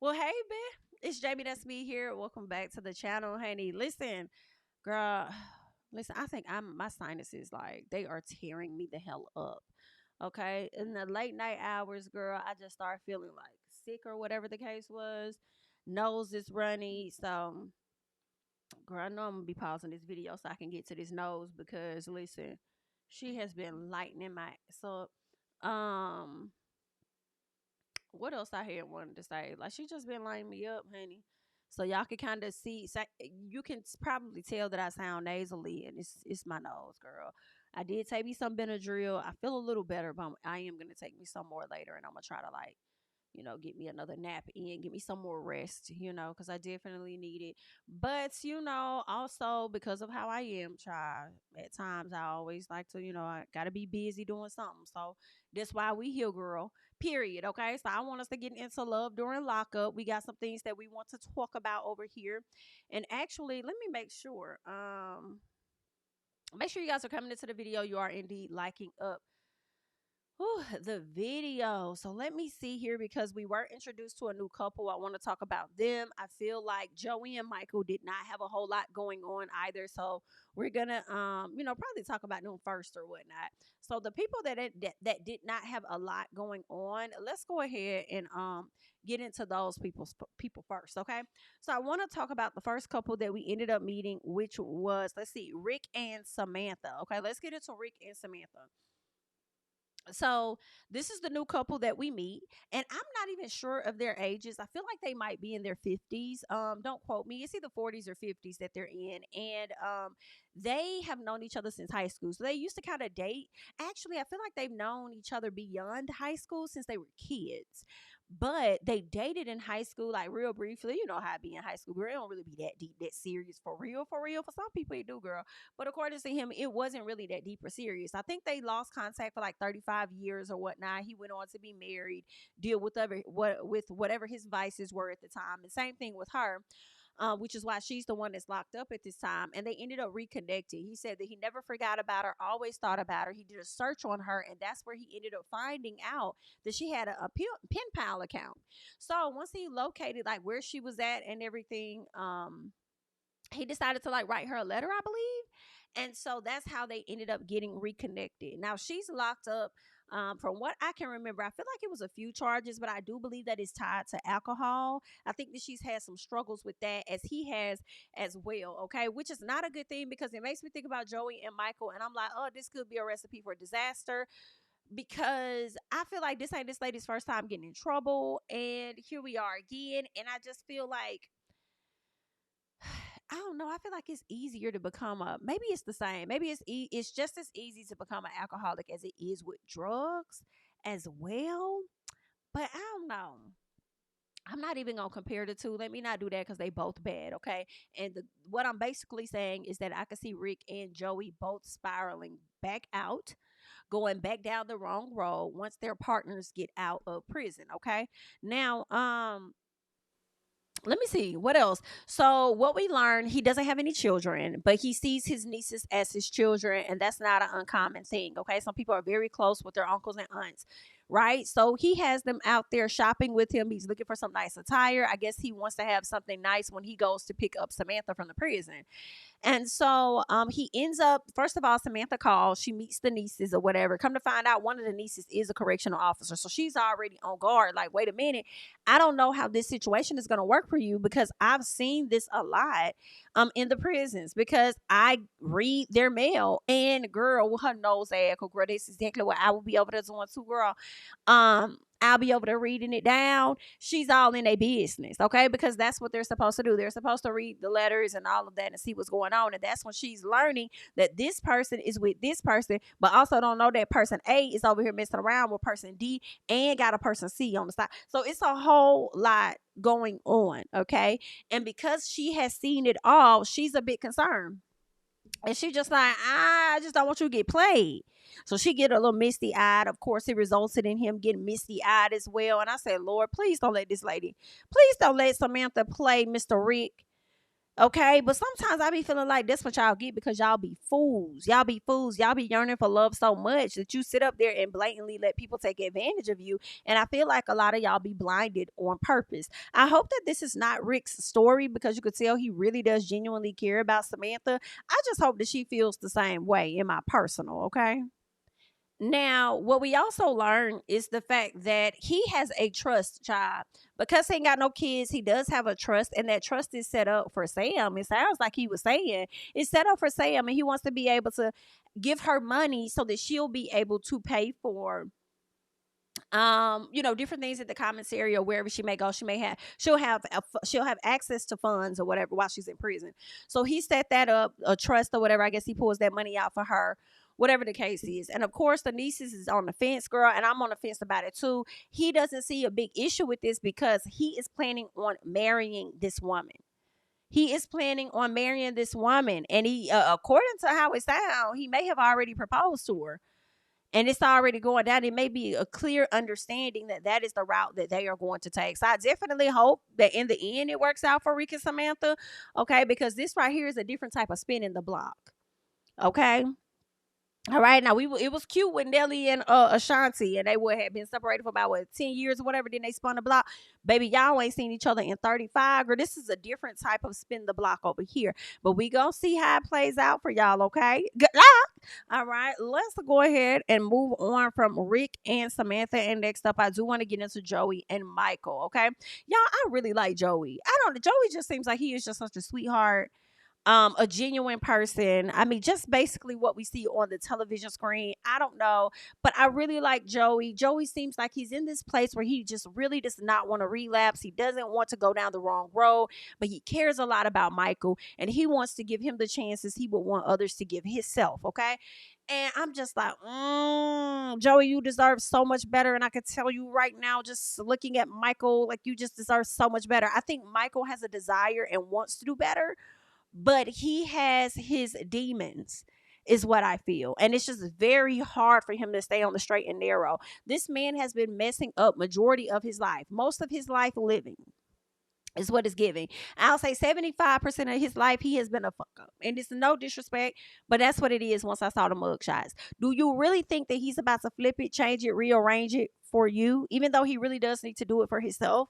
Well, hey, Ben. It's JamiThatsMe here. Welcome back to the channel, honey. Listen, girl, listen, I think my sinuses, like, they are tearing me the hell up. Okay. In the late night hours, girl, I just start feeling like sick or whatever the case was. Nose is runny. So, girl, I know I'm gonna be pausing this video so I can get to this nose because listen, she has been lightening my ass up. Um, what else I had wanted to say? Like she just been lining me up, honey. So y'all can kind of see. You can probably tell that I sound nasally, and it's my nose, girl. I did take me some Benadryl. I feel a little better, but I am gonna take me some more later, and I'm gonna try to like get me another nap in, get me some more rest, because I definitely need it. But, also because of how I am, child, at times I always like to, I got to be busy doing something. So that's why we here, girl, period. Okay. So I want us to get into love during lockup. We got some things that we want to talk about over here. And actually, let me make sure. Make sure you guys are coming into the video. You are indeed liking up the video. So let me see here because we were introduced to a new couple. I want to talk about them. I feel like Joey and Michael did not have a whole lot going on either. So we're gonna probably talk about them first or whatnot. So the people that did not have a lot going on, let's go ahead and get into those people first. Okay. So I want to talk about the first couple that we ended up meeting, which was, let's see, Rick and Samantha. Okay, let's get into Rick and Samantha. So this is the new couple that we meet, and I'm not even sure of their ages. I feel like they might be in their 50s. Don't quote me. It's either 40s or 50s that they're in, and they have known each other since high school. So they used to kind of date. Actually, I feel like they've known each other beyond high school since they were kids. But they dated in high school, like real briefly. You know how I be in high school, girl. It don't really be that deep, that serious for real, for real. For some people, it do, girl. But according to him, it wasn't really that deep or serious. I think they lost contact for like 35 years or whatnot. He went on to be married, deal with with whatever his vices were at the time. And same thing with her. Which is why she's the one that's locked up at this time. And they ended up reconnecting. He said that he never forgot about her, always thought about her. He did a search on her, and that's where he ended up finding out that she had a pen pal account. So once he located like where she was at and everything, he decided to like write her a letter, I believe. And so that's how they ended up getting reconnected. Now she's locked up. From what I can remember, I feel like it was a few charges, but I do believe that it's tied to alcohol. I think that she's had some struggles with that, as he has as well. Okay, which is not a good thing because it makes me think about Joey and Michael, and I'm like, oh, this could be a recipe for disaster because I feel like this ain't this lady's first time getting in trouble, and here we are again, and I just feel like I don't know. I feel like it's easier to become a. Maybe it's the same. Maybe it's just as easy to become an alcoholic as it is with drugs, as well. But I don't know. I'm not even gonna compare the two. Let me not do that because they both bad, okay? And what I'm basically saying is that I can see Rick and Joey both spiraling back out, going back down the wrong road once their partners get out of prison, okay? Now, let me see what else. So what we learned, he doesn't have any children, but he sees his nieces as his children, and that's not an uncommon thing. Okay, some people are very close with their uncles and aunts, right? So he has them out there shopping with him. He's looking for some nice attire. I guess he wants to have something nice when he goes to pick up Samantha from the prison. And so he ends up, first of all, Samantha calls, she meets the nieces or whatever. Come to find out, one of the nieces is a correctional officer. So she's already on guard. Like, wait a minute, I don't know how this situation is going to work for you because I've seen this a lot in the prisons because I read their mail. And girl, with her nose ass, girl, this is exactly what I will be over there doing too, girl. I'll be over there reading it down. She's all in their business, okay? Because that's what they're supposed to do. They're supposed to read the letters and all of that and see what's going on. And that's when she's learning that this person is with this person, but also don't know that person A is over here messing around with person D and got a person C on the side. So it's a whole lot going on, okay? And because she has seen it all, she's a bit concerned. And she just like, I just don't want you to get played. So she get a little misty eyed. Of course, it resulted in him getting misty eyed as well. And I said, Lord, please don't let this lady, please don't let Samantha play Mr. Rick. Okay, but sometimes I be feeling like that's what y'all get because y'all be fools. Y'all be fools. Y'all be yearning for love so much that you sit up there and blatantly let people take advantage of you. And I feel like a lot of y'all be blinded on purpose. I hope that this is not Rick's story because you could tell he really does genuinely care about Samantha. I just hope that she feels the same way in my personal, okay? Now, what we also learn is the fact that he has a trust child. Because he ain't got no kids, he does have a trust, and that trust is set up for Sam. It sounds like he was saying it's set up for Sam, and he wants to be able to give her money so that she'll be able to pay for different things at the commissary or wherever she may go. She'll have access to funds or whatever while she's in prison. So he set that up, a trust or whatever. I guess he pulls that money out for her, whatever the case is. And of course the nieces is on the fence, girl, and I'm on the fence about it too. He doesn't see a big issue with this because he is planning on marrying this woman. He is planning on marrying this woman, and he according to how it sounds, he may have already proposed to her, and it's already going down. It may be a clear understanding that that is the route that they are going to take. So I definitely hope that in the end it works out for Rick and Samantha, okay? Because this right here is a different type of spin in the block, okay? All right, now it was cute with Nelly and Ashanti, and they would have been separated for about 10 years or whatever. Then they spun the block. Baby, y'all ain't seen each other in 35. Or this is a different type of spin the block over here. But we gonna see how it plays out for y'all, okay? Good luck. All right, let's go ahead and move on from Rick and Samantha. And next up, I do want to get into Joey and Michael. Okay, y'all, I really like Joey. I don't. Joey just seems like he is just such a sweetheart, a genuine person. I mean, just basically what we see on the television screen. I don't know, but I really like Joey. Joey seems like he's in this place where he just really does not want to relapse. He doesn't want to go down the wrong road, but he cares a lot about Michael, and he wants to give him the chances he would want others to give himself. Okay. And I'm just like, Joey, you deserve so much better. And I could tell you right now, just looking at Michael, like you just deserve so much better. I think Michael has a desire and wants to do better, but he has his demons, is what I feel. And it's just very hard for him to stay on the straight and narrow. This man has been messing up majority of his life, most of his life living is what it's giving. I'll say 75% of his life he has been a fuck up. And it's no disrespect, but that's what it is once I saw the mug shots. Do you really think that he's about to flip it, change it, rearrange it for you, even though he really does need to do it for himself?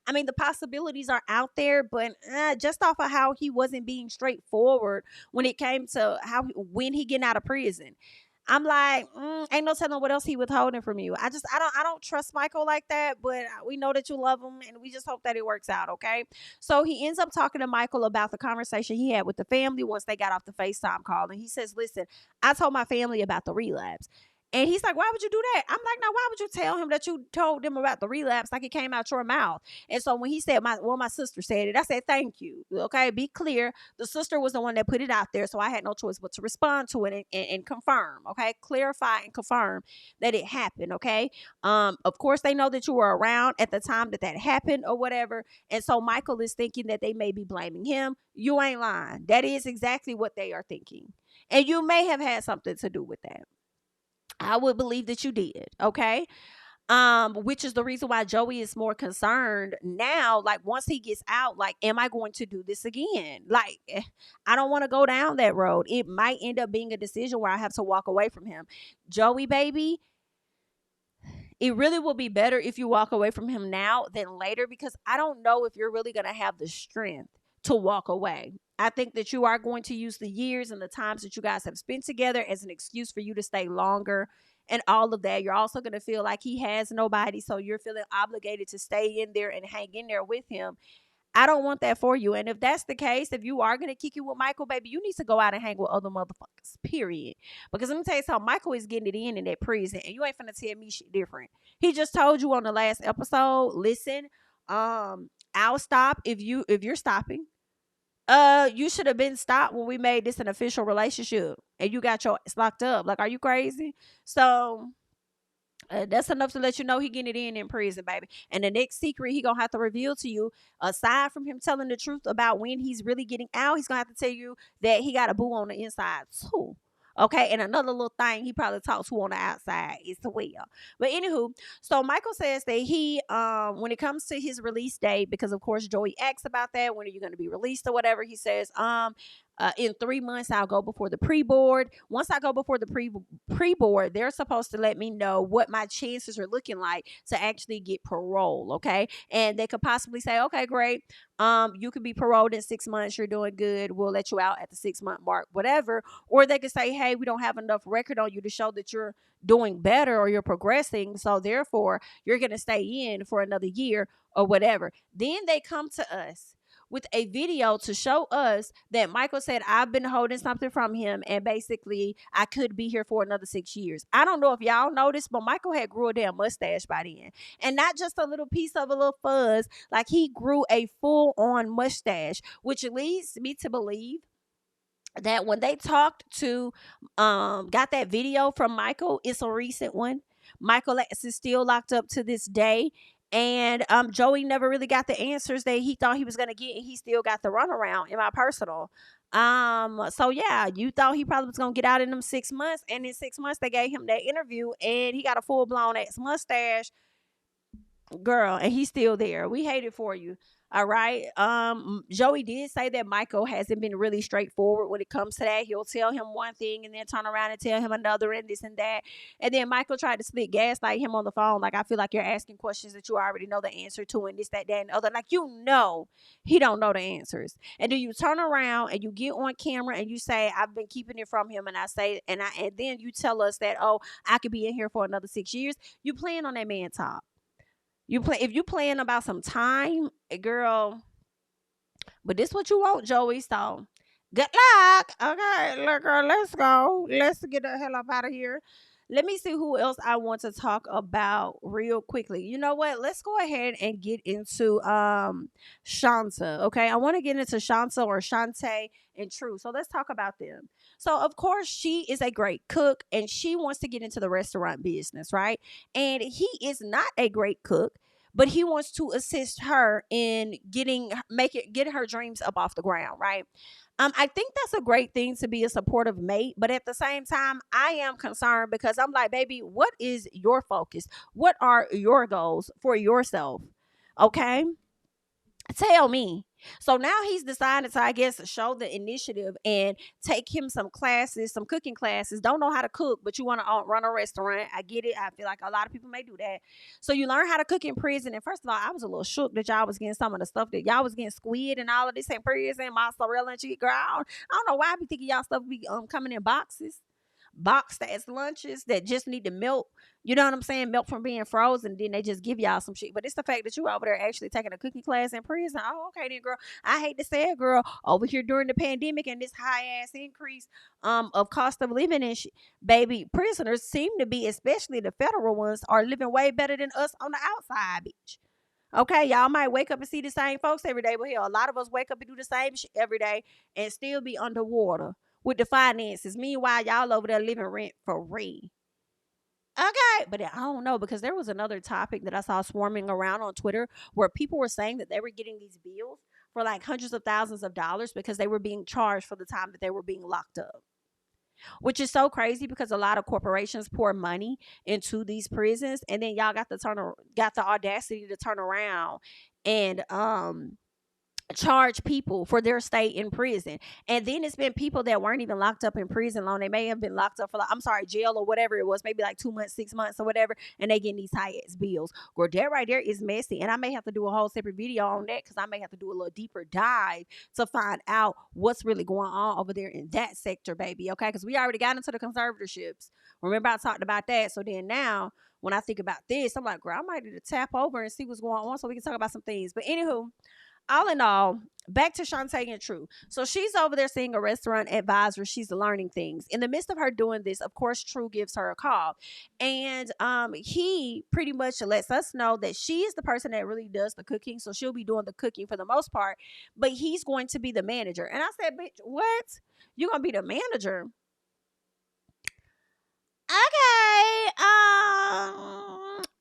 I mean, the possibilities are out there, but just off of how he wasn't being straightforward when it came to when he getting out of prison, I'm like, ain't no telling what else he withholding from you. I don't trust Michael like that, but we know that you love him, and we just hope that it works out, okay? So he ends up talking to Michael about the conversation he had with the family once they got off the FaceTime call, and he says, "Listen, I told my family about the relapse." And he's like, "Why would you do that?" I'm like, "No, why would you tell him that you told them about the relapse like it came out your mouth?" And so when he said, my sister said it, I said, "Thank you." Okay, be clear. The sister was the one that put it out there, so I had no choice but to respond to it and confirm. Okay, clarify and confirm that it happened. Okay, of course they know that you were around at the time that that happened or whatever, and so Michael is thinking that they may be blaming him. You ain't lying. That is exactly what they are thinking, and you may have had something to do with that. I would believe that you did, okay? Which is the reason why Joey is more concerned now. Like, once he gets out, like, am I going to do this again? Like, I don't want to go down that road. It might end up being a decision where I have to walk away from him. Joey, baby, it really will be better if you walk away from him now than later, because I don't know if you're really going to have the strength to walk away. I think that you are going to use the years and the times that you guys have spent together as an excuse for you to stay longer and all of that. You're also going to feel like he has nobody, so you're feeling obligated to stay in there and hang in there with him. I don't want that for you. And if that's the case, if you are going to kick it with Michael, baby, you need to go out and hang with other motherfuckers, period. Because let me tell you something, Michael is getting it in that prison, and you ain't finna tell me shit different. He just told you on the last episode, listen, I'll stop if you're stopping. You should have been stopped when we made this an official relationship and you got your ass locked up. Like, are you crazy? So that's enough to let you know he getting it in prison, baby. And the next secret he gonna have to reveal to you, aside from him telling the truth about when he's really getting out, he's gonna have to tell you that he got a boo on the inside too. Okay, and another little thing he probably talks to on the outside as well. But anywho, so Michael says that he when it comes to his release date, because of course Joey asks about that, when are you going to be released or whatever, he says in 3 months I'll go before the pre-board. Once I go before the pre-board, they're supposed to let me know what my chances are looking like to actually get parole. Okay, and they could possibly say, okay, great, you could be paroled in 6 months, you're doing good, we'll let you out at the 6 month mark, whatever. Or they could say, hey, we don't have enough record on you to show that you're doing better or you're progressing, so therefore you're going to stay in for another year or whatever. Then they come to us with a video to show us that Michael said, I've been holding something from him and basically I could be here for another 6 years. I don't know if y'all noticed, but Michael had grew a damn mustache by then. And not just a little piece of a little fuzz, like he grew a full on mustache, which leads me to believe that when they talked to got that video from Michael, it's a recent one. Michael X is still locked up to this day. And Joey never really got the answers that he thought he was gonna get, and he still got the runaround, in my personal. So yeah, you thought he probably was gonna get out in them 6 months, and in 6 months they gave him that interview and he got a full blown ass mustache, girl, and he's still there. We hate it for you. All right. Joey did say that Michael hasn't been really straightforward when it comes to that. He'll tell him one thing and then turn around and tell him another and this and that. And then Michael tried to split gaslight him on the phone. Like, I feel like you're asking questions that you already know the answer to, and this, that, and the other. Like, he don't know the answers. And then you turn around and you get on camera and you say, I've been keeping it from him, and I say, and then you tell us that, oh, I could be in here for another 6 years. You playing on that man top. If you playing about some time, girl. But this what you want, Joey. So good luck. Okay, look, girl, let's go. Let's get the hell up out of here. Let me see who else I want to talk about real quickly. You know what? Let's go ahead and get into Shanta. Okay. I want to get into Shanta, or Shantae and True. So let's talk about them. So of course she is a great cook and she wants to get into the restaurant business, right? And he is not a great cook, but he wants to assist her in getting her dreams up off the ground, right? I think that's a great thing, to be a supportive mate, but at the same time, I am concerned because I'm like, baby, what is your focus? What are your goals for yourself? Okay, tell me. So now he's decided to, I guess, show the initiative and take him some classes, some cooking classes. Don't know how to cook, but you want to run a restaurant. I get it. I feel like a lot of people may do that. So you learn how to cook in prison. And first of all, I was a little shook that y'all was getting some of the stuff that y'all was getting, squid and all of this in prison, mozzarella and cheese. Girl, I don't know why I be thinking y'all stuff be coming in boxes, boxed as lunches that just need to melt. You know what I'm saying? Melt from being frozen. Then they just give y'all some shit. But it's the fact that you over there actually taking a cooking class in prison. Oh, okay then, girl. I hate to say it, girl. Over here during the pandemic and this high ass increase of cost of living and shit, baby, prisoners seem to be, especially the federal ones, are living way better than us on the outside, bitch. Okay, y'all might wake up and see the same folks every day, but hell, a lot of us wake up and do the same shit every day and still be underwater with the finances. Meanwhile, y'all over there living rent free. Okay, but I don't know, because there was another topic that I saw swarming around on Twitter where people were saying that they were getting these bills for like hundreds of thousands of dollars because they were being charged for the time that they were being locked up, which is so crazy because a lot of corporations pour money into these prisons, and then y'all got the audacity to turn around and charge people for their stay in prison. And then it's been people that weren't even locked up in prison long. They may have been locked up for, like, I'm sorry, jail or whatever it was, maybe like 2 months, 6 months or whatever, and they getting these high ass bills. Girl, that right there is messy. And I may have to do a whole separate video on that because I may have to do a little deeper dive to find out what's really going on over there in that sector, baby. Okay, because we already got into the conservatorships. Remember, I talked about that. So then now when I think about this, I'm like, girl, I might need to tap over and see what's going on so we can talk about some things. But anywho, all in all, back to Shantae and True. So she's over there seeing a restaurant advisor. She's learning things. In the midst of her doing this, of course, True gives her a call. And he pretty much lets us know that she is the person that really does the cooking. So she'll be doing the cooking for the most part. But he's going to be the manager. And I said, bitch, what? You're going to be the manager? Okay.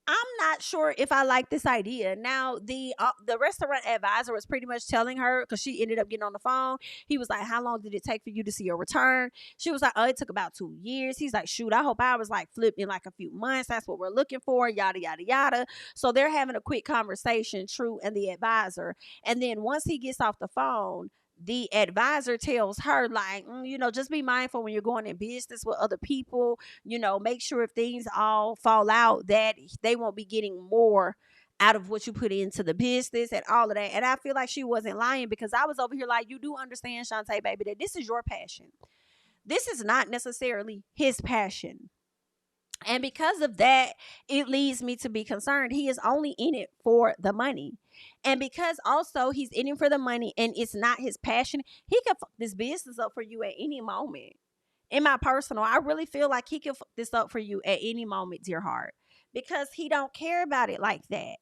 I'm not sure if I like this idea. Now, the restaurant advisor was pretty much telling her, because she ended up getting on the phone. He was like, how long did it take for you to see a return? She was like, oh, it took about 2 years. He's like, shoot, I hope I was like flipped in like a few months. That's what we're looking for, yada, yada, yada. So they're having a quick conversation, True and the advisor. And then once he gets off the phone, the advisor tells her, like, just be mindful when you're going in business with other people. Make sure if things all fall out, that they won't be getting more out of what you put into the business and all of that. And I feel like she wasn't lying, because I was over here like, you do understand, Shantae, baby, that this is your passion. This is not necessarily his passion. And because of that, it leads me to be concerned. He is only in it for the money. And because also he's in it for the money and it's not his passion, he can fuck this business up for you at any moment. In my personal, I really feel like he can fuck this up for you at any moment, dear heart, because he don't care about it like that.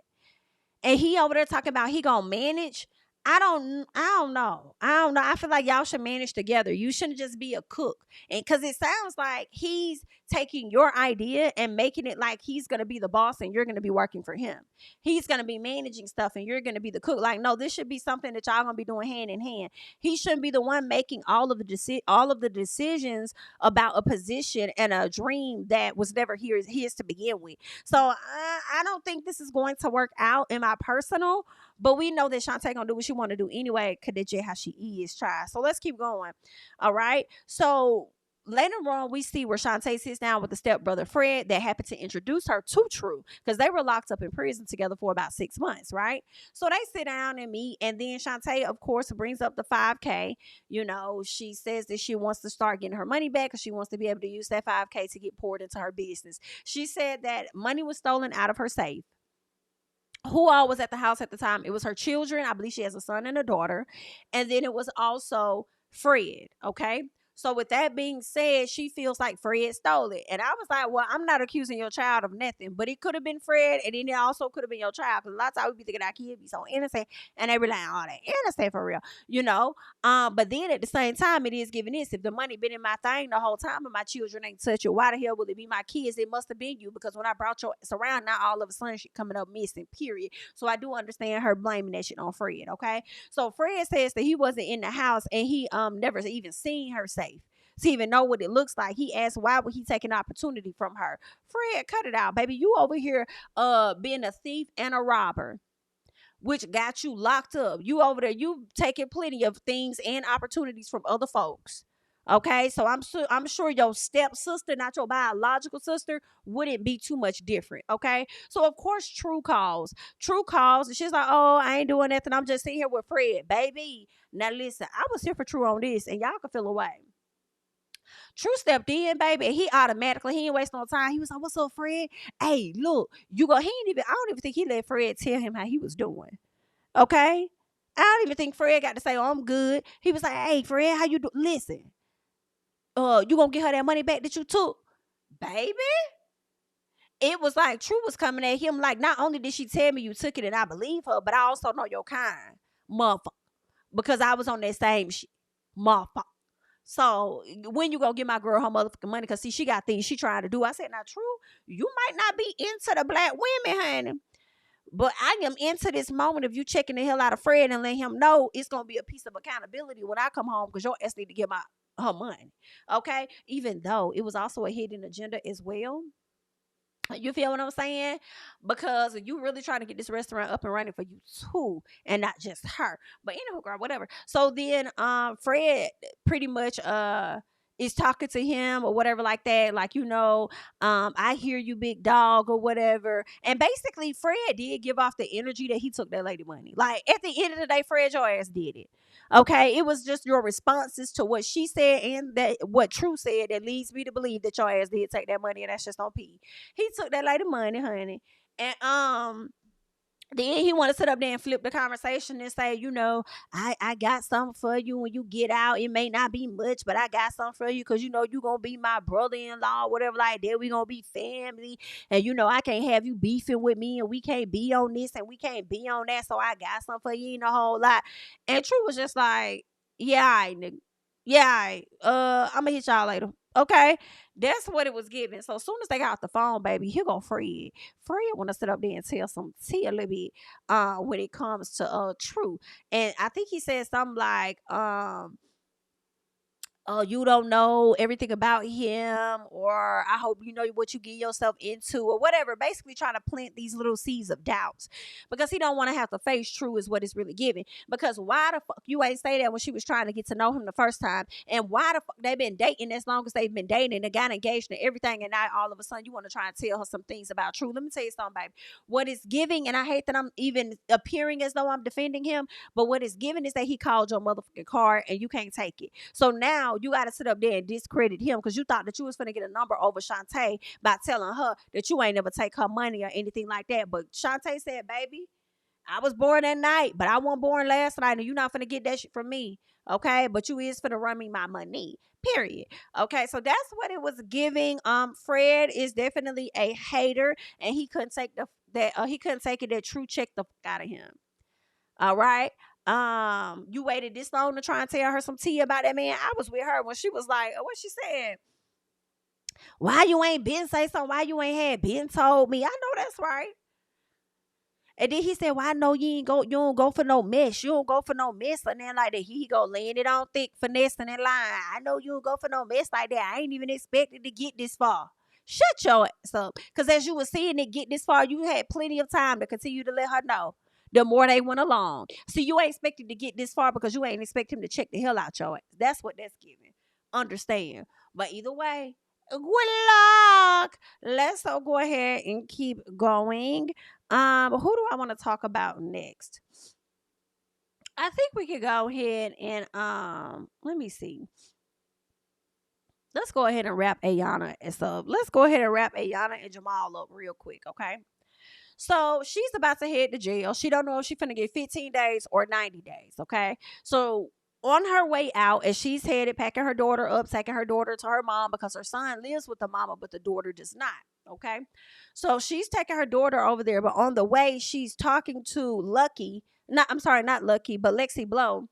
And he over there talking about he gonna manage. I don't know. I feel like y'all should manage together. You shouldn't just be a cook. And because it sounds like he's taking your idea and making it like he's gonna be the boss and you're gonna be working for him. He's gonna be managing stuff and you're gonna be the cook. Like, no, this should be something that y'all gonna be doing hand in hand. He shouldn't be the one making all of the decisions about a position and a dream that was never his to begin with. So I don't think this is going to work out in my personal. But we know that Shantae gonna do what she want to do anyway, cause that's just how she is, child. So let's keep going. All right. So later on, we see where Shantae sits down with the stepbrother Fred that happened to introduce her to True, because they were locked up in prison together for about 6 months, right? So they sit down and meet, and then Shantae, of course, brings up the 5K. She says that she wants to start getting her money back because she wants to be able to use that 5K to get poured into her business. She said that money was stolen out of her safe. Who all was at the house at the time? It was her children. I believe she has a son and a daughter. And then it was also Fred. Okay. So with that being said, she feels like Fred stole it. And I was like, well, I'm not accusing your child of nothing, but it could have been Fred, and then it also could have been your child. Because a lot of times we be thinking our kids be so innocent, and they be like, oh, they innocent for real. But then at the same time, it is giving this. If the money been in my thing the whole time and my children ain't touch it, why the hell will it be my kids? It must have been you, because when I brought your ass around, now all of a sudden she coming up missing, period. So I do understand her blaming that shit on Fred, okay? So Fred says that he wasn't in the house and he never even seen her safe to even know what it looks like. He asked why would he take an opportunity from her. Fred, cut it out, baby. You over here being a thief and a robber, which got you locked up. You over there, you taking plenty of things and opportunities from other folks. Okay, so I'm sure your stepsister, not your biological sister, wouldn't be too much different. Okay, so of course True calls. And she's like, "Oh, I ain't doing nothing. I'm just sitting here with Fred, baby." Now listen, I was here for True on this, and y'all can feel away. True stepped in, baby, and he ain't waste no time. He was like, "What's up, Fred? Hey, look, you go." I don't even think he let Fred tell him how he was doing. Okay, I don't even think Fred got to say, "Oh, I'm good." He was like, "Hey, Fred, how you do? Listen, you gonna get her that money back that you took, baby?" It was like True was coming at him like, not only did she tell me you took it and I believe her, but I also know your kind, motherfucker, because I was on that same shit, motherfucker. So when you gonna give my girl her motherfucking money? Because see, she got things she trying to do. I said, now True, you might not be into the black women, honey, but I am into this moment of you checking the hell out of Fred and letting him know it's gonna be a piece of accountability when I come home, because your ass need to get her money. Okay, even though it was also a hidden agenda as well. You feel what I'm saying? Because you really trying to get this restaurant up and running for you too, and not just her. But anyway, girl, whatever. So then Fred pretty much is talking to him or whatever like that. Like, I hear you, big dog, or whatever. And basically Fred did give off the energy that he took that lady money. Like at the end of the day, Fred, your ass did it. Okay, it was just your responses to what she said and that what True said that leads me to believe that your ass did take that money, and that's just on P. He took that lady money, honey, and then he want to sit up there and flip the conversation and say, I got something for you when you get out. It may not be much, but I got something for you because you gonna be my brother-in-law, whatever like that. We gonna be family, and I can't have you beefing with me, and we can't be on this and we can't be on that. So I got something for you, a whole lot. And True was just like, yeah, all right, nigga. Yeah, all right. I'm gonna hit y'all later. Okay, that's what it was giving. So as soon as they got off the phone, baby, here go Fred. Fred want to sit up there and tell some tea a little bit when it comes to True. And I think he said something like oh, you don't know everything about him, or I hope you know what you get yourself into, or whatever. Basically, trying to plant these little seeds of doubts because he don't want to have to face True, is what it's really giving. Because why the fuck you ain't say that when she was trying to get to know him the first time, and why the fuck they been dating as long as they've been dating and got engaged and everything, and now all of a sudden you want to try and tell her some things about True. Let me tell you something, baby. What it's giving, and I hate that I'm even appearing as though I'm defending him, but what it's giving is that he called your motherfucking car and you can't take it. So now you got to sit up there and discredit him because you thought that you was finna get a number over Shantae by telling her that you ain't never take her money or anything like that. But Shantae said, baby, I was born that night, but I wasn't born last night, and you not finna get that shit from me. Okay, but you is finna run me my money. Period. Okay, so that's what it was giving. Fred is definitely a hater, and he couldn't take he couldn't take it that True checked the fuck out of him. All right. You waited this long to try and tell her some tea about that man. I was with her when she was like, what she said? Why you ain't been say something? Why you ain't had been told me? I know that's right. And then he said, well, I know you don't go for no mess. You don't go for no mess. And then like that, he go laying it on thick, finessing and lying. I know you don't go for no mess like that. I ain't even expected to get this far. Shut your ass up. Because as you were seeing it get this far, you had plenty of time to continue to let her know the more they went along. So you ain't expected to get this far because you ain't expect him to check the hell out your ass. That's what that's giving. Understand. But either way, good luck. Let's go ahead and keep going. Who do I want to talk about next? I think we could go ahead and let me see. Let's go ahead and wrap Ayana up. Let's go ahead and wrap Ayana and Jamal up real quick, okay? So she's about to head to jail. She don't know if she's finna get 15 days or 90 days, okay? So on her way out, as she's headed, packing her daughter up, taking her daughter to her mom because her son lives with the mama, but the daughter does not, okay? So she's taking her daughter over there, but on the way, she's talking to Lucky. Not Lucky, but Lexi Blow,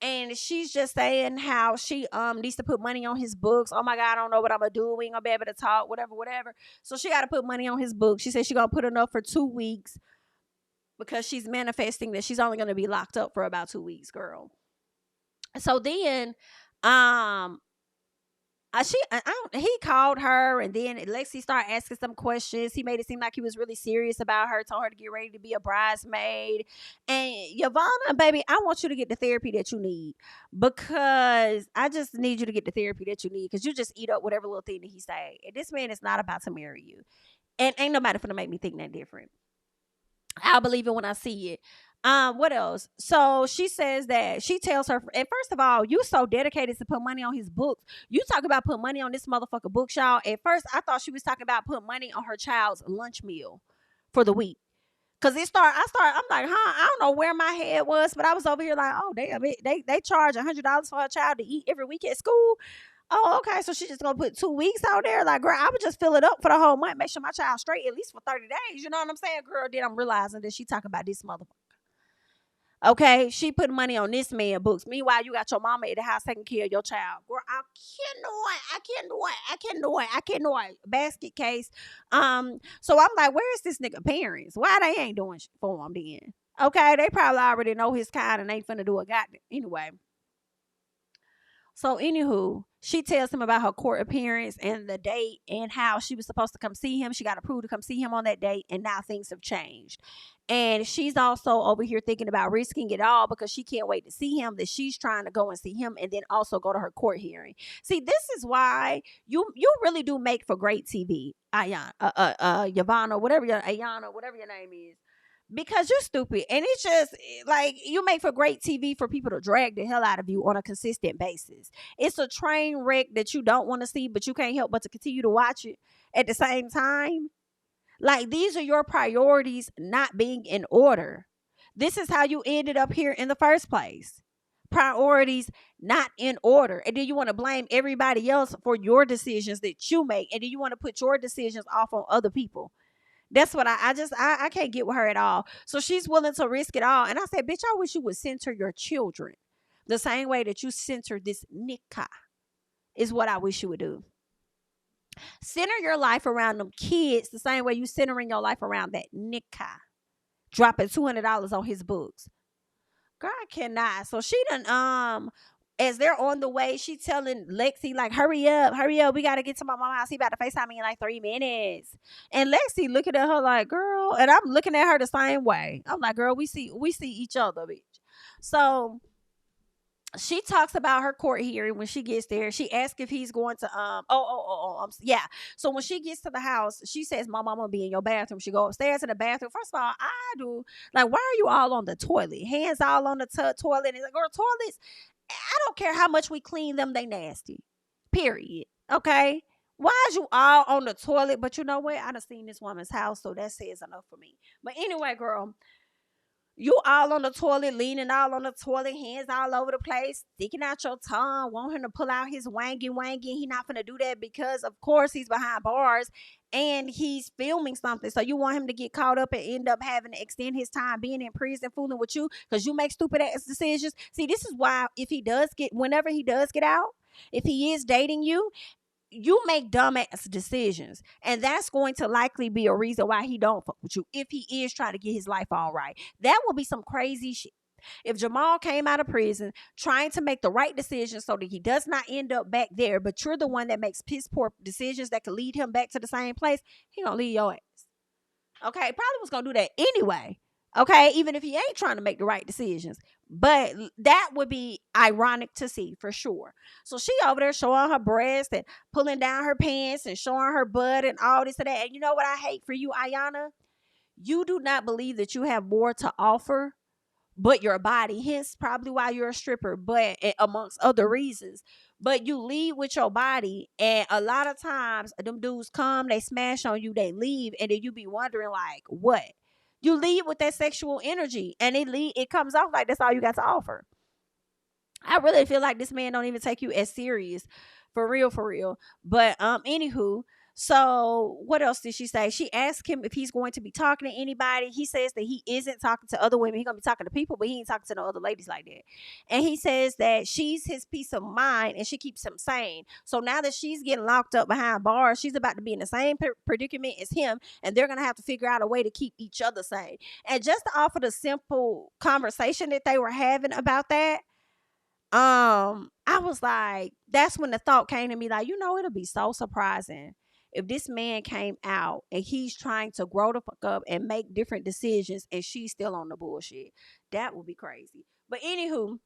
and she's just saying how she needs to put money on his books. Oh my God, I don't know what I'm gonna do. We ain't gonna be able to talk, whatever. So she got to put money on his books. She said she gonna put enough for 2 weeks because she's manifesting that she's only gonna be locked up for about 2 weeks, girl. So then, he called her, and then Lexi started asking some questions. He made it seem like he was really serious about her, told her to get ready to be a bridesmaid. And Yvonne, baby, I want you to get the therapy that you need, because I just need you to get the therapy that you need, because you just eat up whatever little thing that he say. And this man is not about to marry you, and ain't nobody finna make me think that different. I'll believe it when I see it. What else? So she says that she tells her, and first of all, you so dedicated to put money on his books. You talk about put money on this motherfucker book, y'all. At first, I thought she was talking about put money on her child's lunch meal for the week. Cause I'm like, I don't know where my head was, but I was over here like, oh damn, they charge $100 for her child to eat every week at school. Oh, okay. So she's just gonna put 2 weeks out there. Like, girl, I would just fill it up for the whole month, make sure my child's straight at least for 30 days. You know what I'm saying, girl? Then I'm realizing that she talking about this motherfucker. Okay, she put money on this man books. Meanwhile, you got your mama at the house taking care of your child. Girl, I cannot. Basket case. So I'm like, where is this nigga parents? Why they ain't doing shit for him then? Okay, they probably already know his kind and ain't finna do a goddamn anyway. So, anywho, she tells him about her court appearance and the date and how she was supposed to come see him. She got approved to come see him on that date, and now things have changed. And she's also over here thinking about risking it all because she can't wait to see him, that she's trying to go and see him and then also go to her court hearing. See, this is why you really do make for great TV, Ayana, Yavana, Ayana, whatever your name is. Because you're stupid, and it's just like you make for great TV for people to drag the hell out of you on a consistent basis. It's a train wreck that you don't want to see, but you can't help but to continue to watch it at the same time. Like, these are your priorities not being in order. This is how you ended up here in the first place. Priorities not in order. And then you want to blame everybody else for your decisions that you make, and then you want to put your decisions off on other people. That's what I can't get with her at all. So she's willing to risk it all. And I said, bitch, I wish you would center your children the same way that you center this nikah. is what I wish you would do. Center your life around them kids the same way you centering your life around that nigga dropping $200 on his books. Girl, I cannot. So she done as they're on the way, she telling Lexi, like, hurry up, we gotta get to my mama's house. He about to FaceTime me in like 3 minutes. And Lexi looking at her like, girl, and I'm looking at her the same way. I'm like, girl, we see each other, bitch. So she talks about her court hearing when she gets there. She asks if he's going to yeah. So when she gets to the house, she says, "My mama be in your bathroom." She go upstairs to the bathroom. First of all, I do like, why are you all on the toilet? Hands all on the toilet. And it's like, girl, toilets. I don't care how much we clean them, they nasty. Period. Okay. Why is you all on the toilet? But you know what? I done seen this woman's house, so that says enough for me. But anyway, girl, you all on the toilet, leaning all on the toilet, hands all over the place, sticking out your tongue, want him to pull out his wangy. He not finna do that because, of course, he's behind bars and he's filming something. So you want him to get caught up and end up having to extend his time being in prison, fooling with you because you make stupid ass decisions. See, this is why whenever he does get out, if he is dating you, you make dumbass decisions, and that's going to likely be a reason why he don't fuck with you if he is trying to get his life all right. That will be some crazy shit. If Jamal came out of prison trying to make the right decision so that he does not end up back there, but you're the one that makes piss poor decisions that could lead him back to the same place, he gonna leave your ass. Okay, probably was gonna do that anyway. Okay, even if he ain't trying to make the right decisions. But that would be ironic to see for sure. So she over there showing her breast and pulling down her pants and showing her butt and all this and that. And you know what I hate for you, Ayana? You do not believe that you have more to offer but your body. Hence probably why you're a stripper, but amongst other reasons. But you leave with your body, and a lot of times them dudes come, they smash on you, they leave, and then you be wondering like, what? You leave with that sexual energy, and it comes off like that's all you got to offer. I really feel like this man don't even take you as serious, for real, for real. But anywho, so what else did she say? She asked him if he's going to be talking to anybody. He says that he isn't talking to other women. He's gonna be talking to people, but he ain't talking to no other ladies like that. And he says that she's his peace of mind and she keeps him sane. So now that she's getting locked up behind bars, she's about to be in the same predicament as him, and they're gonna have to figure out a way to keep each other sane. And just to offer the simple conversation that they were having about that, I was like, that's when the thought came to me, like, it'll be so surprising if this man came out and he's trying to grow the fuck up and make different decisions and she's still on the bullshit. That would be crazy. But anywho,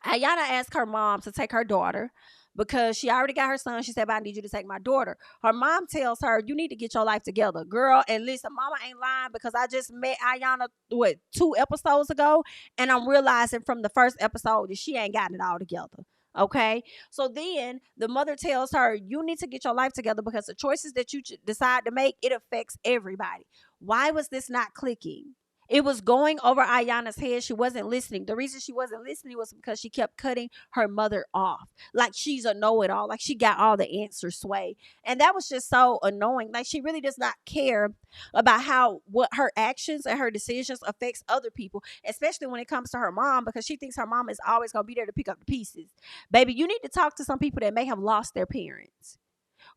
Ayana asked her mom to take her daughter because she already got her son. She said, but I need you to take my daughter. Her mom tells her, you need to get your life together, girl. And listen, mama ain't lying because I just met Ayana, 2 episodes ago, and I'm realizing from the first episode that she ain't gotten it all together. Okay, so then the mother tells her, you need to get your life together because the choices that you decide to make, it affects everybody. Why was this not clicking? It was going over Ayana's head. She wasn't listening. The reason she wasn't listening was because she kept cutting her mother off. Like she's a know-it-all. Like she got all the answers, Sway. And that was just so annoying. Like she really does not care about what her actions and her decisions affects other people, especially when it comes to her mom, because she thinks her mom is always going to be there to pick up the pieces. Baby, you need to talk to some people that may have lost their parents,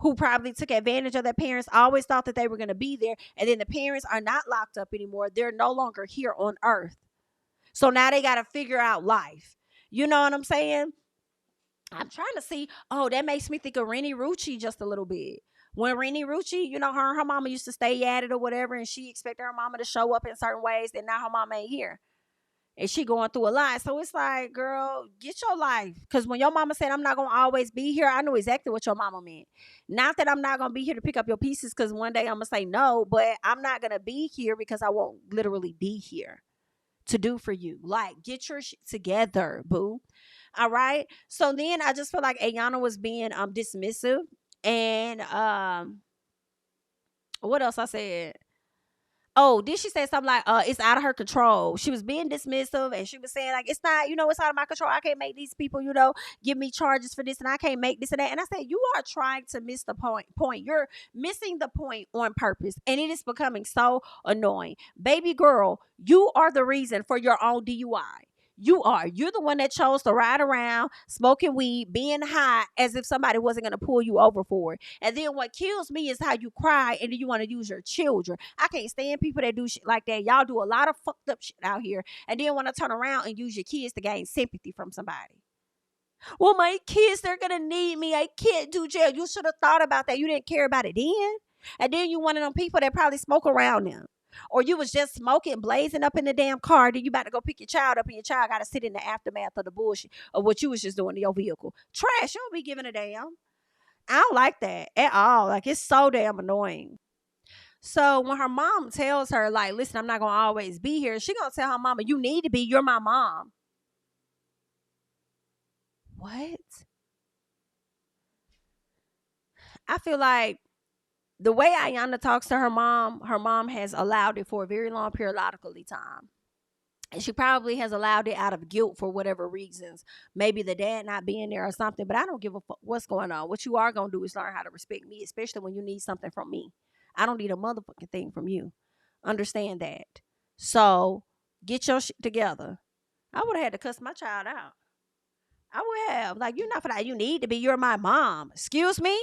who probably took advantage of their parents, always thought that they were going to be there. And then the parents are not locked up anymore. They're no longer here on earth. So now they got to figure out life. You know what I'm saying? I'm trying to see. Oh, that makes me think of Rennie Rucci just a little bit. When Rennie Rucci, her and her mama used to stay at it or whatever, and she expected her mama to show up in certain ways, and now her mama ain't here. And she going through a lot. So it's like, girl, get your life. Because when your mama said, I'm not going to always be here, I knew exactly what your mama meant. Not that I'm not going to be here to pick up your pieces, because one day I'm going to say no, but I'm not going to be here because I won't literally be here to do for you. Like, get your shit together, boo. All right? So then I just feel like Ayana was being dismissive. And what else I said? Oh, did she say something like, it's out of her control? She was being dismissive, and she was saying, like, it's not, it's out of my control. I can't make these people, give me charges for this, and I can't make this and that. And I said, you are trying to miss the point. You're missing the point on purpose, and it is becoming so annoying. Baby girl, you are the reason for your own DUI. You are. You're the one that chose to ride around smoking weed, being high, as if somebody wasn't going to pull you over for it. And then what kills me is how you cry and then you want to use your children. I can't stand people that do shit like that. Y'all do a lot of fucked up shit out here and then want to turn around and use your kids to gain sympathy from somebody. Well, my kids, they're going to need me. I can't do jail. You should have thought about that. You didn't care about it then. And then you one of them people that probably smoke around them. Or you was just smoking, blazing up in the damn car. Then you about to go pick your child up and your child got to sit in the aftermath of the bullshit of what you was just doing to your vehicle. Trash. You don't be giving a damn. I don't like that at all. Like, it's so damn annoying. So when her mom tells her, like, listen, I'm not going to always be here, she going to tell her mama, you need to be. You're my mom. What? I feel like the way Ayana talks to her mom has allowed it for a very long periodically time. And she probably has allowed it out of guilt for whatever reasons. Maybe the dad not being there or something. But I don't give a fuck what's going on. What you are going to do is learn how to respect me, especially when you need something from me. I don't need a motherfucking thing from you. Understand that. So get your shit together. I would have had to cuss my child out. I would have. Like, you're not for that. You need to be. You're my mom. Excuse me?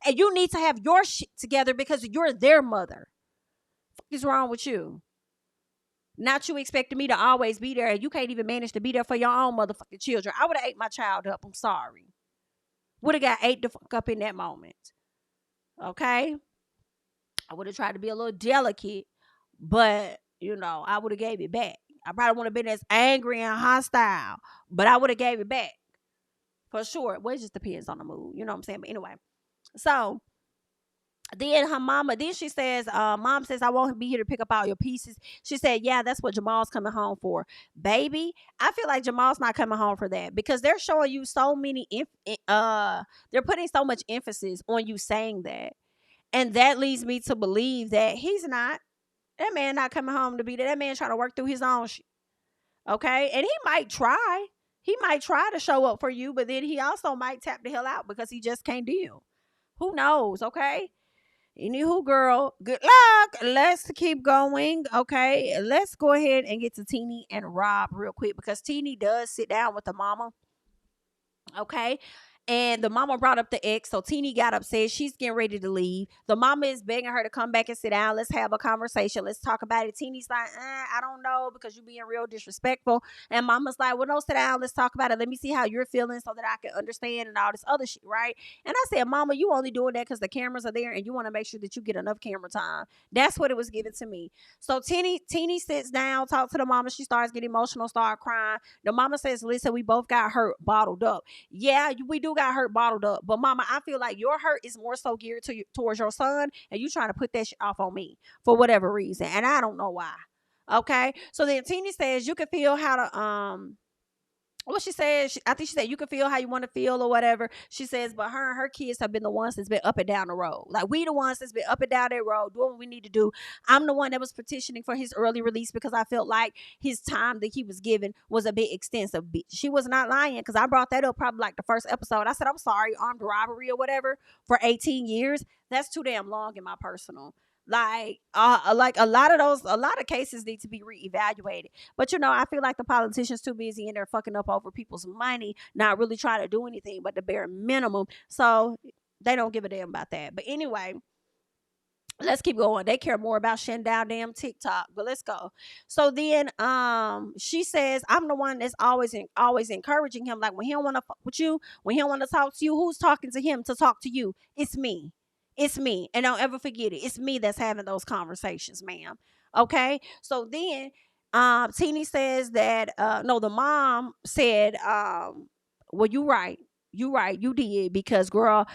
And you need to have your shit together because you're their mother. What is wrong with you? Not you expecting me to always be there and you can't even manage to be there for your own motherfucking children. I would have ate my child up. I'm sorry. Would have got ate the fuck up in that moment. Okay? I would have tried to be a little delicate, but, I would have gave it back. I probably wouldn't have been as angry and hostile, but I would have gave it back. For sure. Well, it just depends on the mood. You know what I'm saying? But anyway. So then her mama, then she says, mom says, I won't be here to pick up all your pieces. She said, yeah, that's what Jamal's coming home for. Baby, I feel like Jamal's not coming home for that because they're showing you so many, they're putting so much emphasis on you saying that. And that leads me to believe that he's not, that man not coming home to be there. That man trying to work through his own shit. Okay. And he might try. He might try to show up for you, but then he also might tap the hell out because he just can't deal. Who knows? Okay. Anywho, girl, good luck. Let's keep going. Okay. Let's go ahead and get to Tinie and Rob real quick because Tinie does sit down with the mama. Okay. And the mama brought up the ex. So Tinie got upset. She's getting ready to leave. The mama is begging her to come back and sit down. Let's have a conversation. Let's talk about it. Tinie's like, I don't know because you're being real disrespectful. And mama's like, well, no, sit down. Let's talk about it. Let me see how you're feeling so that I can understand and all this other shit, right? And I said, mama, you only doing that because the cameras are there and you want to make sure that you get enough camera time. That's what it was given to me. So Tinie sits down, talk to the mama. She starts getting emotional, start crying. The mama says, listen, we both got hurt, bottled up. Yeah, we do got hurt bottled up, but mama, I feel like your hurt is more so geared towards your son and you trying to put that shit off on me for whatever reason, and I don't know why. Okay, so then Tinie says you can feel how to what she says, I think she said you can feel how you want to feel or whatever. She says, but her and her kids have been the ones that's been up and down the road. Like, we the ones that's been up and down that road doing what we need to do. I'm the one that was petitioning for his early release because I felt like his time that he was given was a bit extensive. She was not lying because I brought that up probably like the first episode. I said, I'm sorry, armed robbery or whatever for 18 years. That's too damn long in my personal. Like a lot of cases need to be reevaluated. But I feel like the politicians too busy in there fucking up over people's money, not really trying to do anything but the bare minimum. So they don't give a damn about that. But anyway, let's keep going. They care more about shutting down damn TikTok. But let's go. So then she says, I'm the one that's always encouraging him. Like, when he don't want to fuck with you, when he don't want to talk to you, who's talking to him to talk to you? It's me. It's me. And don't ever forget it. It's me that's having those conversations, ma'am. Okay? So then Tinie says that, no, the mom said, well, you right. You did. Because, girl,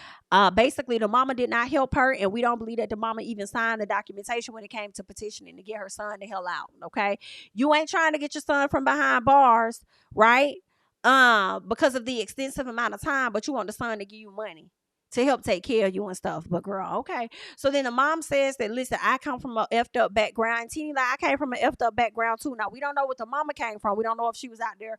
basically the mama did not help her. And we don't believe that the mama even signed the documentation when it came to petitioning to get her son the hell out. Okay? You ain't trying to get your son from behind bars, right? Because of the extensive amount of time, but you want the son to give you money to help take care of you and stuff. But girl, okay. So then the mom says that, listen, I come from a effed up background. Tinie like, I came from an effed up background too. Now, we don't know what the mama came from. We don't know if she was out there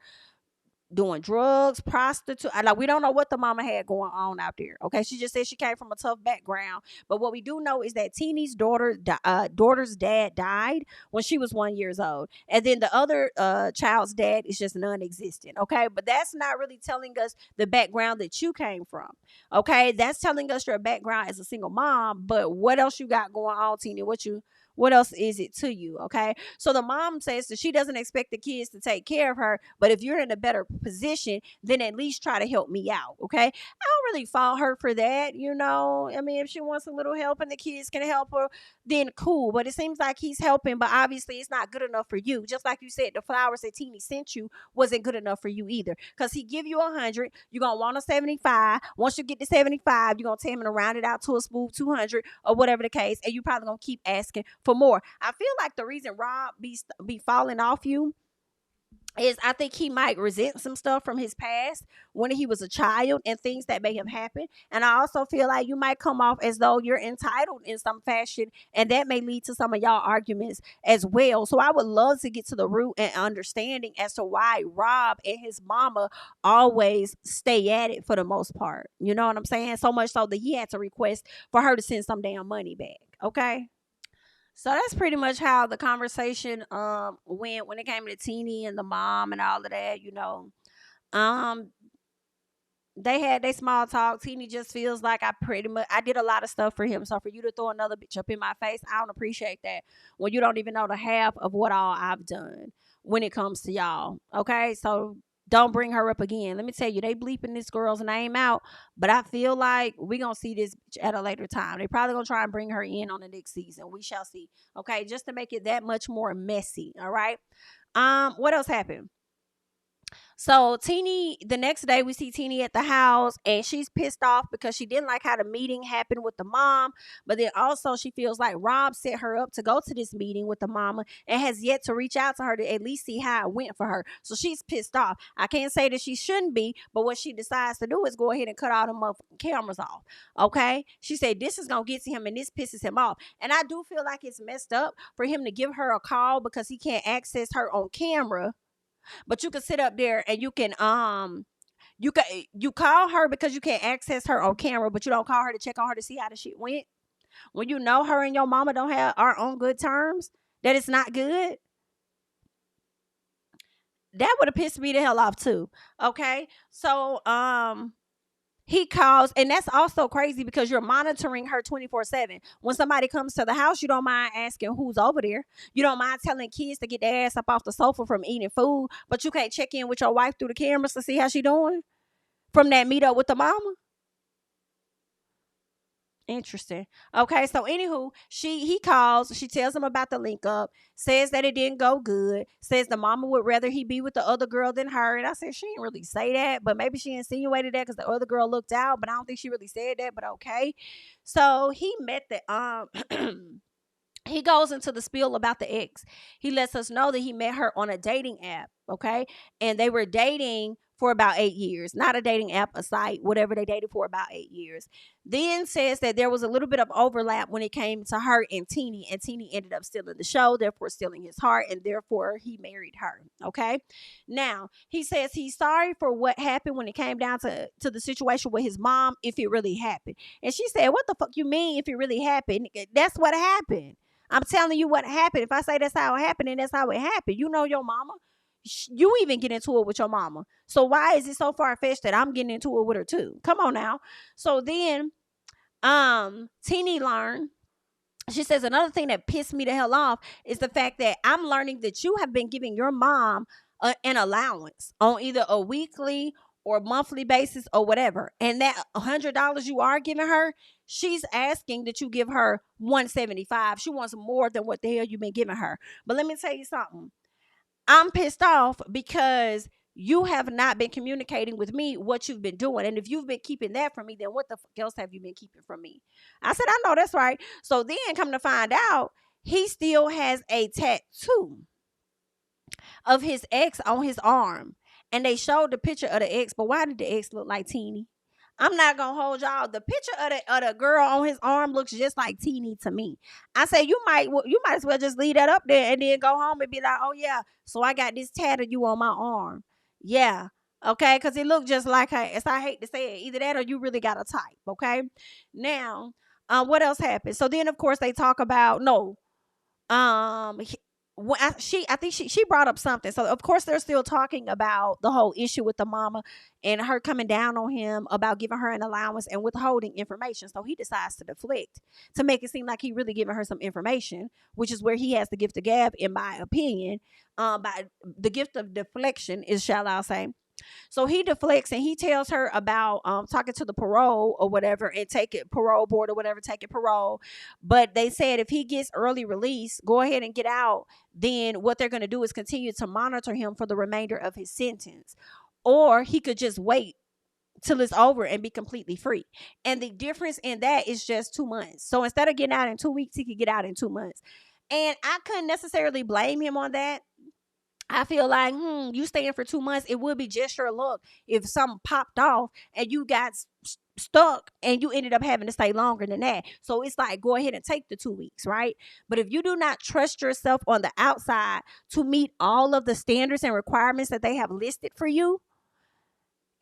doing drugs, prostitute. Like, we don't know what the mama had going on out there. Okay, she just said she came from a tough background. But what we do know is that Tinie's daughter's dad died when she was 1 year old, and then the other child's dad is just non-existent. Okay, but that's not really telling us the background that you came from. Okay, that's telling us your background as a single mom. But what else you got going on, Tinie? What else is it to you? Okay. So the mom says that she doesn't expect the kids to take care of her, but if you're in a better position, then at least try to help me out. Okay. I don't really fault her for that. I mean, if she wants a little help and the kids can help her, then cool. But it seems like he's helping, but obviously it's not good enough for you. Just like you said, the flowers that Tinie sent you wasn't good enough for you either. Because he give you 100, you're going to want a 75. Once you get to 75, you're going to tell him to round it out to a smooth 200 or whatever the case. And you probably going to keep asking for more. I feel like the reason Rob be falling off you is I think he might resent some stuff from his past when he was a child and things that may have happened. And I also feel like you might come off as though you're entitled in some fashion, and that may lead to some of y'all arguments as well. So I would love to get to the root and understanding as to why Rob and his mama always stay at it for the most part. You know what I'm saying? So much so that he had to request for her to send some damn money back. Okay. So that's pretty much how the conversation went when it came to Tinie and the mom and all of that. Um they had their small talk. Tinie just feels like I did a lot of stuff for him. So for you to throw another bitch up in my face, I don't appreciate that when you don't even know the half of what all I've done when it comes to y'all. Okay, so don't bring her up again. Let me tell you, they bleeping this girl's name out, but I feel like we gonna see this bitch at a later time. They probably gonna try and bring her in on the next season. We shall see. Okay, just to make it that much more messy. All right. What else happened? So Tinie, the next day we see Tinie at the house and she's pissed off because she didn't like how the meeting happened with the mom. But then also she feels like Rob set her up to go to this meeting with the mama and has yet to reach out to her to at least see how it went for her. So she's pissed off. I can't say that she shouldn't be, but what she decides to do is go ahead and cut all the motherfucking cameras off. Okay? She said this is gonna get to him and this pisses him off. And I do feel like it's messed up for him to give her a call because he can't access her on camera. But you can sit up there and you call her because you can't access her on camera, but you don't call her to check on her to see how the shit went. When you know her and your mama don't have are on good terms, that it's not good. That would have pissed me the hell off too. Okay. So he calls, and that's also crazy because you're monitoring her 24/7. When somebody comes to the house, you don't mind asking who's over there. You don't mind telling kids to get their ass up off the sofa from eating food, but you can't check in with your wife through the cameras to see how she doing from that meetup with the mama. Interesting. Okay, so anywho, he calls, she tells him about the link up, says that it didn't go good, says the mama would rather he be with the other girl than her. And I said she didn't really say that, but maybe she insinuated that because the other girl looked out, but I don't think she really said that, but okay. So he met the he goes into the spiel about the ex. He lets us know that he met her on a dating app, okay? And they were dating for about 8 years. Not a dating app, a site, whatever, they dated for about 8 years. Then says that there was a little bit of overlap when it came to her and Tinie ended up stealing the show, therefore stealing his heart, and therefore he married her, okay? Now, he says he's sorry for what happened when it came down to the situation with his mom, if it really happened. And she said, what the fuck you mean if it really happened? That's what happened. I'm telling you what happened. If I say that's how it happened, then that's how it happened. You know your mama. You even get into it with your mama. So why is it so far-fetched that I'm getting into it with her too? Come on now. So then Tinie learned. She says another thing that pissed me the hell off is the fact that I'm learning that you have been giving your mom an allowance on either a weekly or monthly basis or whatever. And that $100 you are giving her, she's asking that you give her 175. She wants more than what the hell you've been giving her. But let me tell you something. I'm pissed off because you have not been communicating with me what you've been doing. And if you've been keeping that from me, then what the fuck else have you been keeping from me? I said, I know that's right. So then come to find out, he still has a tattoo of his ex on his arm. And they showed the picture of the ex, but why did the ex look like Tinie? I'm not gonna hold y'all. The picture of the girl on his arm looks just like Tinie to me. I say you might as well just leave that up there and then go home and be like, oh yeah, so I got this tat of you on my arm. Yeah, Okay, because it looked just like her. As I hate to say it, either that or you really got a type. Okay, now, what else happened? So then, of course, they talk about no. He- I think she brought up something. So of course they're still talking about the whole issue with the mama and her coming down on him about giving her an allowance and withholding information. So he decides to deflect to make it seem like he really giving her some information, which is where he has the gift of gab, in my opinion. By the gift of deflection is, shall I say. So he deflects and he tells her about talking to the parole or whatever and take it parole board or whatever, taking parole. But they said if he gets early release, go ahead and get out. Then what they're going to do is continue to monitor him for the remainder of his sentence. Or he could just wait till it's over and be completely free. And the difference in that is just 2 months. So instead of getting out in 2 weeks, he could get out in 2 months. And I couldn't necessarily blame him on that. I feel like, you staying for 2 months, it would be just your luck if something popped off and you got stuck and you ended up having to stay longer than that. So it's like, go ahead and take the 2 weeks, right? But if you do not trust yourself on the outside to meet all of the standards and requirements that they have listed for you,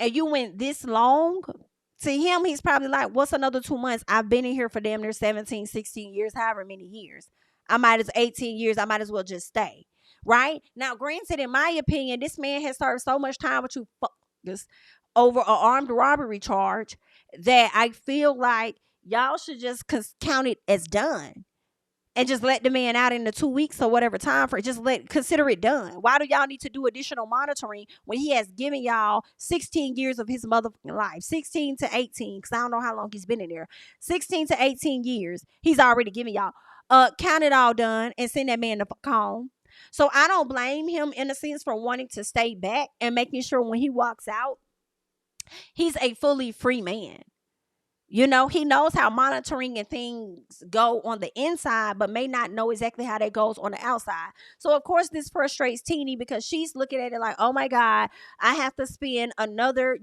and you went this long, to him, he's probably like, what's another 2 months? I've been in here for damn near 17, 16 years, however many years. I might as 18 years, I might as well just stay. Right? Now, granted, in my opinion, this man has served so much time with you fuckers over an armed robbery charge that I feel like y'all should just count it as done and just let the man out in the 2 weeks or whatever time for it. Just consider it done. Why do y'all need to do additional monitoring when he has given y'all 16 years of his motherfucking life? 16 to 18, because I don't know how long he's been in there. 16 to 18 years he's already given y'all. Count it all done and send that man the fuck home. So I don't blame him in a sense for wanting to stay back and making sure when he walks out, he's a fully free man. You know, he knows how monitoring and things go on the inside, but may not know exactly how that goes on the outside. So, of course, this frustrates Tinie because she's looking at it like, oh my God, I have to spend another,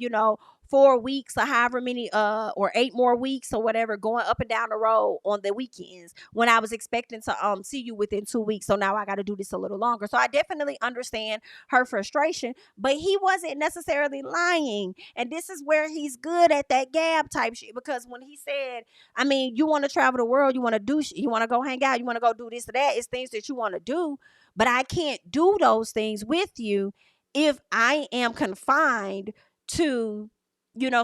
4 weeks or however many or 8 more weeks or whatever going up and down the road on the weekends when I was expecting to see you within 2 weeks. So now I got to do this a little longer. So I definitely understand her frustration, but he wasn't necessarily lying. And this is where he's good at that gab type shit, because when he said, I mean, you want to travel the world, you want to do you want to go hang out, you want to go do this or that, it's things that you want to do, but I can't do those things with you if I am confined to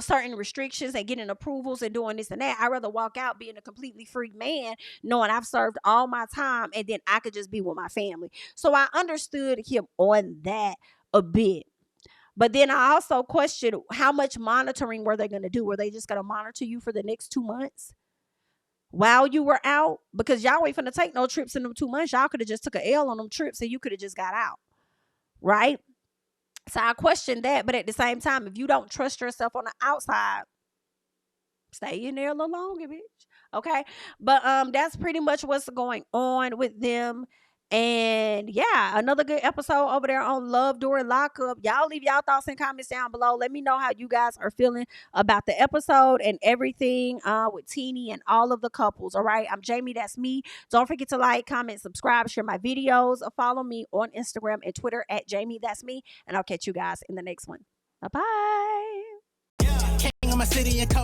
certain restrictions and getting approvals and doing this and that. I'd rather walk out being a completely free man, knowing I've served all my time and then I could just be with my family. So I understood him on that a bit. But then I also questioned how much monitoring were they going to do? Were they just going to monitor you for the next 2 months while you were out? Because y'all ain't finna take no trips in them 2 months. Y'all could have just took an L on them trips and you could have just got out. Right? So I questioned that, but at the same time, if you don't trust yourself on the outside, stay in there a little longer, bitch. Okay. But that's pretty much what's going on with them. And yeah, another good episode over there on Love During Lockup. Y'all leave y'all thoughts and comments down below. Let me know how you guys are feeling about the episode and everything with Tinie and all of the couples. All right. I'm Jami, that's me. Don't forget to like, comment, subscribe, share my videos, or follow me on Instagram and Twitter at JamiThatsMe. And I'll catch you guys in the next one. Bye-bye.